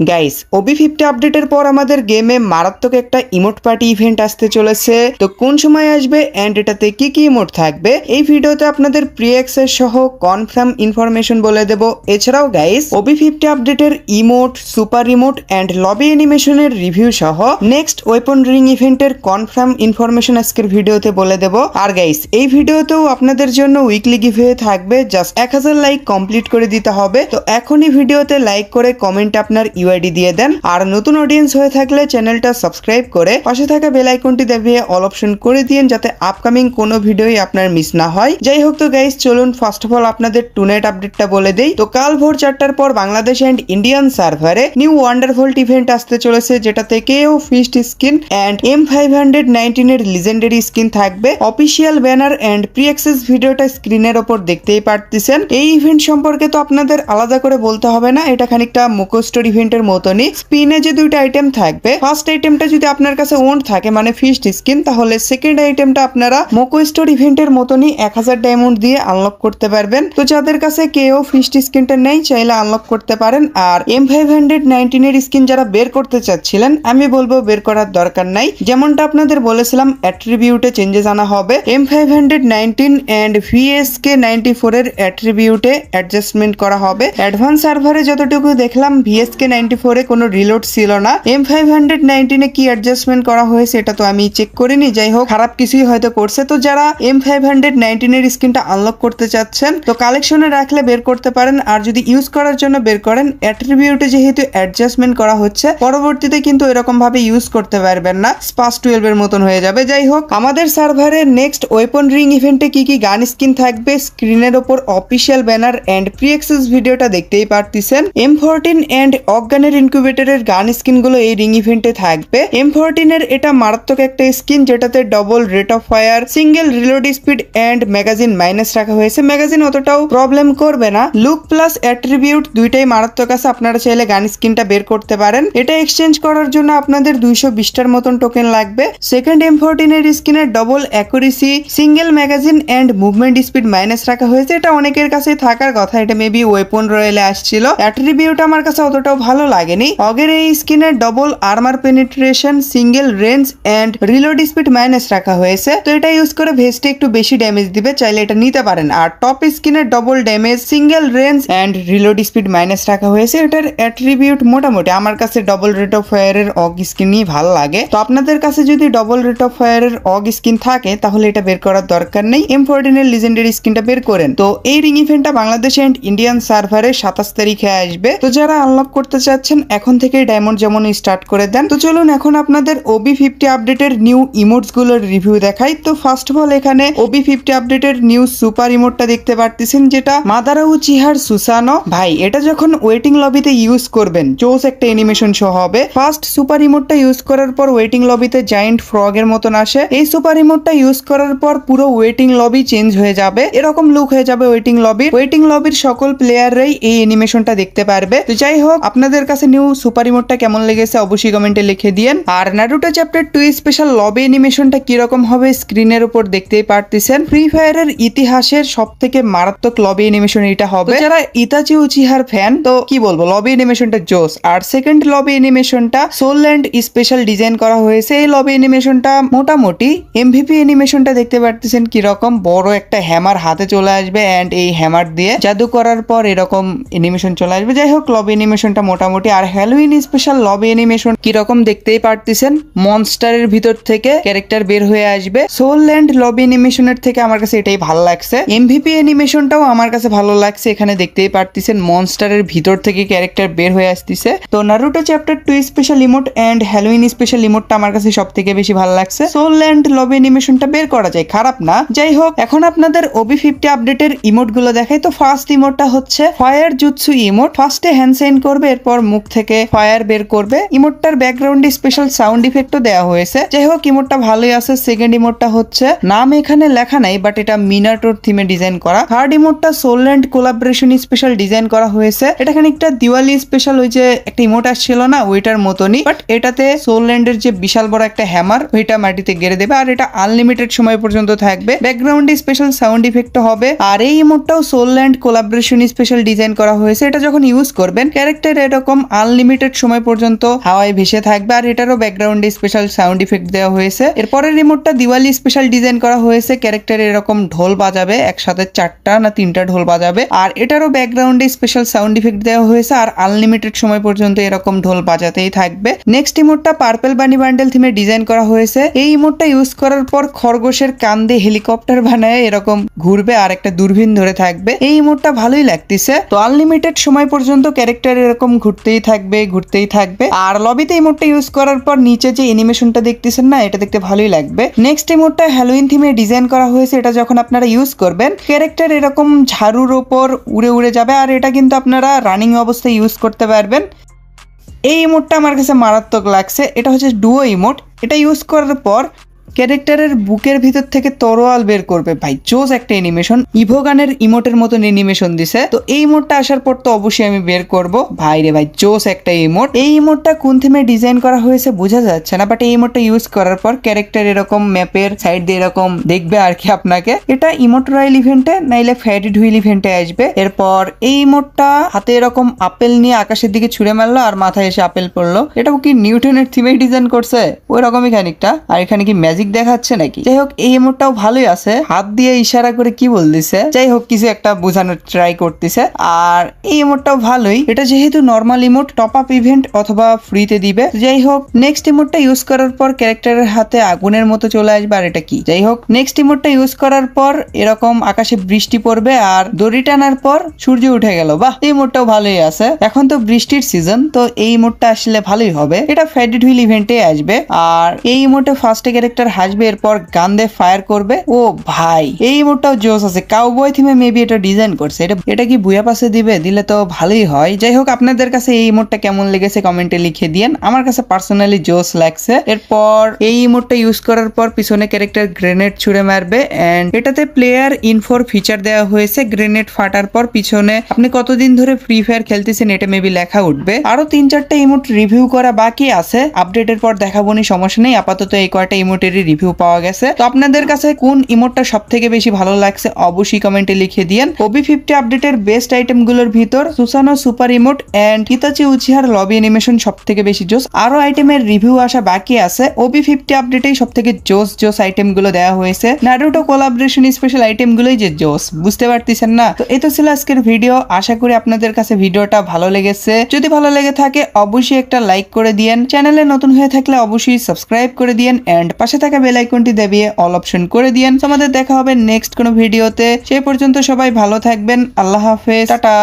Guys OB fifty আপডেটের পর আমাদের গেমে মারাত্মক একটা ইমোট পার্টি ইভেন্ট আসতে চলেছে। তো কোন সময় আসবে এন্ড এটাতে কি কি ইমোট থাকবে এই ভিডিওতে আপনাদের প্রি অ্যাক্সেস সহ কনফার্ম ইনফরমেশন বলে দেব। এছাড়াও গাইস ওবি50 আপডেটের emote, super emote and lobby অ্যানিমেশনের রিভিউ সহ নেক্সট ওয়েপন রিং ইভেন্টের কনফার্ম ইনফরমেশন আজকের ভিডিওতে বলে দেব। আর গাইস এই ভিডিওতেও আপনাদের জন্য উইকলি গিভওয়ে থাকবে, জাস্ট 1000 লাইক কমপ্লিট করে দিতে হবে। তো এখনই ভিডিওতে লাইক করে কমেন্ট আপনার ইউআইডি দিয়ে দেন, আর নতুন অডিয়েন্স হয়ে থাকলে চ্যানেলটা সাবস্ক্রাইব করে পাশে থাকা বেল আইকনটি দাবিয়ে অল অপশন করে দিন, যাতে আপকামিং কোনো ভিডিওই আপনার মিস না হয়। যাই হোক, তো গাইস চলুন ফার্স্ট অফ অল আপনাদের টুনাইট আপডেটটা বলে দেই। তো কাল ভোর 4টার পর বাংলাদেশ এন্ড ইন্ডিয়ান সার্ভারে নিউ ওয়ান্ডারভোল্ট ইভেন্ট আসতে চলেছে, যেটাতে KO fist skin and M519 এর লিজেন্ডারি স্কিন থাকবে। Official banner and pre access ভিডিওটা স্ক্রিনের ওপর দেখতেই পারতেছেন। এই ইভেন্ট সম্পর্কে তো আপনাদের আলাদা করে বলতে হবে না, এটা খানিকটা মুখোস্টোর ইভেন্টের মতনই। স্পিনে যে দুইটা আইটেম থাকবে, ফার্স্ট আইটেমটা যদি আপনার কাছে ওন্ড থাকে মানে ফিস্ট স্কিন, তাহলে সেকেন্ড আইটেমটা আপনারা মুখোস্টোর ইভেন্টের মতনই 1000 ডায়মন্ড দিয়ে আনলক করতে পারবেন। তো যাদের কাছে কেও ফিস্ট স্কিনটা নেই চাইলে আনলক করতে পারেন। আর M519 এর স্কিন যারা বের করতে চাচ্ছিলেন, আমি বলবো বের করার দরকার নাই। যেমনটা আপনাদের বলেছিলাম অ্যাট্রিবিউটে চেঞ্জেস আনা হবে। M519 এন্ড VSK94 এর অ্যাট্রিবিউটে অ্যাডজাস্টমেন্ট করা হবে। অ্যাডভান্স সার্ভারে যতটুকু দেখলাম VSK94 এ কোনো রিলোড ছিল না। M519 এ কি অ্যাডজাস্টমেন্ট করা হয়েছে এটা তো আমি চেক করিনি। যাই হোক, খারাপ কিছুই হয়তো করছে। তো যারা M519 এর স্কিনটা আনলক করতে চাচ্ছেন, তো কালেকশনে রাখলে বের করতে পারেন। আর যদি ইউজ করার জন্য বের করেন, অ্যাট্রিবিউটে যেহেতু অ্যাডজাস্টমেন্ট করা হচ্ছে, পরবর্তীতে কিন্তু এরকম ভাবে ইউজ করতে পারবেন না, স্পাস 12 এর মতন হয়ে যাবে। যাই হোক, আমাদের সার্ভারের নেক্সট ওয়েপন রিং ইভেন্টে কি কি গান স্কিন থাকবে স্ক্রিনের ওপর official banner and pre access ভিডিওটা দেখতেই পারতেছেন। M14 এন্ড অজ্ঞানের ইনকিউবেটরের গান স্কিন গুলো এই রিং ইভেন্টে থাকবে। M14 এর এটা মারাত্মক একটা স্কিন, যেটাতে double rate of fire, single reload speed and magazine minus রাখা হয়েছে। ম্যাগাজিন অতটাও প্রবলেম করবে না। লুক প্লাস অ্যাট্রিবিউট দুইটাই মারাত্মক আছে, আপনারা চাইলে গান স্কিনটা বের করতে পারেন। এটা এক্সচেঞ্জ করার জন্য আপনাদের 220টার মতন টোকেন লাগবে। সেকেন্ড M14 এর স্কিনের double accuracy, single magazine and movement speed minus রাখা হয়েছে। এটা অনেকের কাছে থাকার কথা, এটা মেবি ওয়েপন রয়েলে আসছিল। অ্যাট্রিবিউট আমার কাছে অতটাও ভালো লাগেনি। অগের এই স্কিনের double armour penetration, single range and reload speed minus রাখা হয়েছে। তো এটা ইউজ করে ভেস্টে একটু বেশি ড্যামেজ দিবে, চাইলে এটা নিতে পারেন। আর টপ স্কিনের double damage, single range and reload speed minus রাখা হয়েছে। এটার অ্যাট্রিবিউট মোটামুটি আমার কাছে ডবল রেট অফ ফায়ারের অগ স্কিনই ভালো লাগে। তো আপনাদের কাছে যদি ডবল রেট অফ ফায়ারের অগ স্কিন থাকে, তাহলে এটা বের করার দরকার নেই। M14 এর লিজেন্ডারি স্কিনটা বের করেন। তো এই রিং ইভেন্টটা বাংলাদেশ এন্ড ইন্ডিয়ান সার্ভারে 27 তারিখে আসবে। তো যারা আনলক করতে চাচ্ছেন এখন থেকে ডায়মন্ড যেমন স্টার্ট করে দেন। তো চলুন এখন আপনাদের ওবি50 আপডেটের নিউ ইমোটস গুলোর রিভিউ দেখাই। তো ফার্স্ট অফ অল এখানে ওবি50 আপডেটের নিউ সুপার ইমোটটা দেখতে পারতেছেন, যেটা মাদারা উচিহার সুসানো। ভাই এটা যখন ওয়েটিং লবিতে ইউজ করবেন, জোস একটা অ্যানিমেশন শো হবে। ফার্স্ট সুপার ইমোটটা ইউজ করার পর ওয়েটিং লবিতে জায়ান্ট ফ্রগ এর মতন আসে। এই সুপার ইমোটটা ইউজ করার পর পুরো ওয়েটিং লবি চেঞ্জ হয়ে যাবে, এরকম লুক হয়ে যাবে ওয়েটিং লবির। ওয়েটিং লবির সকল প্লেয়াররাই এই অ্যানিমেশনটা দেখতে পারবে। তো যাই হোক, আপনাদের কাছে নিউ সুপার ইমোটটা কেমন লেগেছে অবশ্যই কমেন্টে লিখে দিয়েন। আর নারুটো চ্যাপ্টার 2 স্পেশাল লবি অ্যানিমেশনটা কিরকম হবে স্ক্রিনের উপর দেখতেই পারতেছেন। ফ্রি ফায়ারের ইতিহাসের সবথেকে মারাত্মক লবি অ্যানিমেশন এটা হবে। যারা ইতাচি উচিহার ফ্যান, তো কি বলবো, লবি অ্যানিমেশনটা জোস। আর সেকেন্ড লবি অ্যানিমেশনটা সোলল্যান্ড স্পেশাল ডিজাইন করা হয়েছে। এই লবি অ্যানিমেশনটা মোটামুটি। এমভিপি অ্যানিমেশনটা দেখতে পারতেছেন কিরকম, বড় একটা হ্যামার হাতে চলে আসবে এন্ড এই হ্যামার দিয়ে জাদু করার পর এরকম অ্যানিমেশন চলে আসবে। যাই হোক, লবি অ্যানিমেশনটা মোটামুটি। আর হ্যালোইন স্পেশাল লবি অ্যানিমেশন কিরকম দেখতেই পারতেছেন, মনস্টারের ভিতর থেকে ক্যারেক্টার বের হয়ে আসবে। সোলল্যান্ড লবি অ্যানিমেশনের থেকে আমার কাছে এটাই ভালো লাগছে। এমভিপি অ্যানিমেশনটাও আমার কাছে ভালো লাগছে, এখানে দেখতেই পারতেছেন মনস্টারের ভিতর থেকে ক্যারেক্টার বের হয়ে আসতেছে। তো Naruto chapter 2 special emote and Halloween special ইমোটটা আমার কাছে সব থেকে বেশি ভালো লাগছে। সোলল্যান্ড লবি অ্যানিমেশনটা বের করা যায়, খারাপ না। যাই হোক, এখন আপনাদের ওবি50 আপডেটের ইমোট গুলো দেখাই। তো ফার্স্ট ইমোটটা হচ্ছে ফায়ার জুৎসু ইমোট। ফার্স্টে হ্যান্ড সাইন করবে, এরপর মুখ থেকে ফায়ার বের করবে। ইমোটটার ব্যাকগ্রাউন্ডে স্পেশাল সাউন্ড ইফেক্টও দেওয়া হয়েছে। যাই হোক, ইমোটটা ভালোই আছে। সেকেন্ড ইমোটটা হচ্ছে, নাম এখানে লেখা নাই বাট এটা মিনাটোর থিমে ডিজাইন করা। থার্ড ইমোটটা সোলল্যান্ড কোলাবোরেশন স্পেশাল ডিজাইন করা হয়েছে। এটা খানিকটা দিওয়ালি স্পেশাল ওই যে একটা ইমোট আসছিল না, ওইটার মতনই, বাট এটাতে সোলল্যান্ডের যে বিশাল বড় একটা হ্যামার, ওইটা মাটিতে গেড়ে দেবে। আর এটা আনলিমিটেড সময় পর্যন্ত থাকবে। ব্যাকগ্রাউন্ডে স্পেশাল সাউন্ড ইফেক্ট হবে। আর এই ইমোটটাও সোলল্যান্ড কোলাবোরেশন স্পেশাল ডিজাইন করা হয়েছে। এটা যখন ইউজ করবেন, ক্যারেক্টার এরকম এরকম আনলিমিটেড সময় পর্যন্ত হাওয়ায় ভেসে থাকবে। আর এটারও ব্যাকগ্রাউন্ডে স্পেশাল সাউন্ড ইফেক্ট দেওয়া হয়েছে। এরপরের রিমোটটা দিওয়ালি স্পেশাল ডিজাইন করা হয়েছে, ক্যারেক্টারে এরকম ঢোল বাজাবে, একসাথে 4টা না 3টা ঢোল বাজাবে। আর এটারও ব্যাকগ্রাউন্ডে স্পেশাল সাউন্ড ইফেক্ট দেওয়া হয়েছে, আর আনলিমিটেড সময় পর্যন্ত এরকম ঢোল বাজাতেই থাকবে। নেক্সট ইমোটটা পার্পল বানি বান্ডেল থিমে ডিজাইন করা হয়েছে। এই ইমোটটা ইউজ করার পর খরগোশের কান দিয়ে হেলিকপ্টার বানায় এরকম ঘুরবে আর একটা দূরবীন ধরে থাকবে। এই ইমোটটা ভালোই লাগতেছে। তো আনলিমিটেড সময় পর্যন্ত ক্যারেক্টার এরকম ঘুরতেই থাকবে। আর লবিতে ইমোটটা ইউজ করার পর নিচে যে অ্যানিমেশনটা দেখতেছেন না, এটা দেখতে ভালোই লাগবে। নেক্সট ইমোটটা হ্যালোইন থিমে ডিজাইন করা হয়েছে। এটা যখন আপনারা ইউজ করবেন, ক্যারেক্টার এরকম ঝাড়ুর ওপর উড়ে যাবে, আর এটা কিন্তু আপনারা রানিং অবস্থায় ইউজ করতে পারবেন। এই ইমোটটা আমার কাছে মারাত্মক লাগছে। এটা হচ্ছে ডুও ইমোট। এটা ইউজ করার পর ক্যারেক্টারের বুকের ভিতর থেকে তরোয়াল বের করবে। ভাই জোস একটা অ্যানিমেশন, ইভোগানের ইমোটের মতন অ্যানিমেশন দিছে। তো এই ইমোটটা আসার পর তো অবশ্যই আমি বের করব। ভাই রে ভাই জোস একটা ইমোট। এই ইমোটটা কোন থিমে ডিজাইন করা হয়েছে বোঝা যাচ্ছে না, বাট এই ইমোটটা ইউজ করার পর ক্যারেক্টার এরকম ম্যাপের সাইড দিয়ে এরকম দেখবে আর কি আপনাকে। এটা ইমোট রয়্যাল ইভেন্টে নাইলে ফ্যারিড হুইল ইভেন্টে আসবে। এরপর এই ইমোটটা হাতে এরকম আপেল নিয়ে আকাশের দিকে ছুড়ে মারলো আর মাথায় এসে আপেল পড়লো। এটাও কি নিউটনের থিমেই ডিজাইন করছে ওই রকমই খানিকটা। আর এখানে কি ম্যাজিক দেখাচ্ছে নাকি? যাই হোক এই ইমোটটাও ভালোই আছে, হাত দিয়ে ইশারা করে কি বলতেছে, যাই হোক কিছু একটা বোঝানোর ট্রাই করতেছে। আর এই ইমোটটাও ভালোই। এটা যেহেতু normal emote, top up event অথবা ফ্রিতে দিবে। যাই হোক নেক্সট ইমোটটা ইউজ করার পর ক্যারেক্টারের হাতে আগুনের মতো চলে আসবে। আর এটা কি? যাই হোক নেক্সট ইমোটটা ইউজ করার পর এরকম আকাশে বৃষ্টি পড়বে আর দড়ি টানার পর সূর্য উঠে গেল। বাহ, এই ইমোটটাও ভালোই আছে। এখন তো বৃষ্টির সিজন, তো এই ইমোটটা আসলে ভালোই হবে। এটা ফ্যারিড হুইল ইভেন্টে আসবে। আর এই ইমোটে ফার্স্টে ক্যারেক্টার হাসবে, এরপর গান দিয়ে ফায়ার করবে। ও ভাই এই ইমোটটাও জোস আছে। কাউবয় থিমে মেবি এটা ডিজাইন করছে। এটা কি বুয়া পাশে দিলে তো ভালোই হয়। যাই হোক আপনাদের কাছে এই ইমোটটা কেমন লেগেছে কমেন্টে লিখে দিয়েন। আমার কাছে পার্সোনালি জোস লাগছে। এরপর এই ইমোটটা ইউজ করার পর পিছনে ক্যারেক্টার গ্রেনেড ছুড়ে মারবে। এন্ড এটাতে প্লেয়ার ইনফোর ফিচার দেওয়া হয়েছে। গ্রেনেড ফাটার পর পিছনে আপনি কতদিন ধরে ফ্রি ফায়ার খেলতেছেন এটা মেবি লেখা উঠবে। আরো 3-4টা ইমোট রিভিউ করা বাকি আছে, আপডেটের পর দেখাবো নি, সমস্যা নেই। আপাতত এই কয়টা ইমোটেরই রিভিউ পাওয়া গেছে। তো আপনাদের কাছে কোন ইমোটটা সব থেকে বেশি ভালো লাগছে অবশ্যই কমেন্টে লিখে দিয়েন। OB50 আপডেটের বেস্ট আইটেম গুলোর ভিতর Susano super emote and Itachi উচিহার লবি অ্যানিমেশন সব থেকে বেশি জোস। আরো আইটেমের রিভিউ আসা বাকি আছে। OB50 আপডেটেই সব থেকে জোস আইটেম গুলো দেওয়া হয়েছে। নারুটো কোলাবোরেশন স্পেশাল আইটেম গুলোই যে জোস, বুঝতে পারতেছেন না? তো এটা ছিল আজকের ভিডিও। আশা করি আপনাদের কাছে ভিডিওটা ভালো লেগেছে। যদি ভালো লেগে থাকে অবশ্যই একটা লাইক করে দিয়েন। চ্যানেলে নতুন হয়ে থাকলে অবশ্যই সাবস্ক্রাইব করে দিয়েন এন্ড পাশে থাকা বেল আইকনটি দাবিয়ে অল অপশন করে দিয়েন। আমাদের দেখা হবে নেক্সট কোনো ভিডিওতে। সেই পর্যন্ত সবাই ভালো থাকবেন। আল্লাহ হাফেজ, টাটা।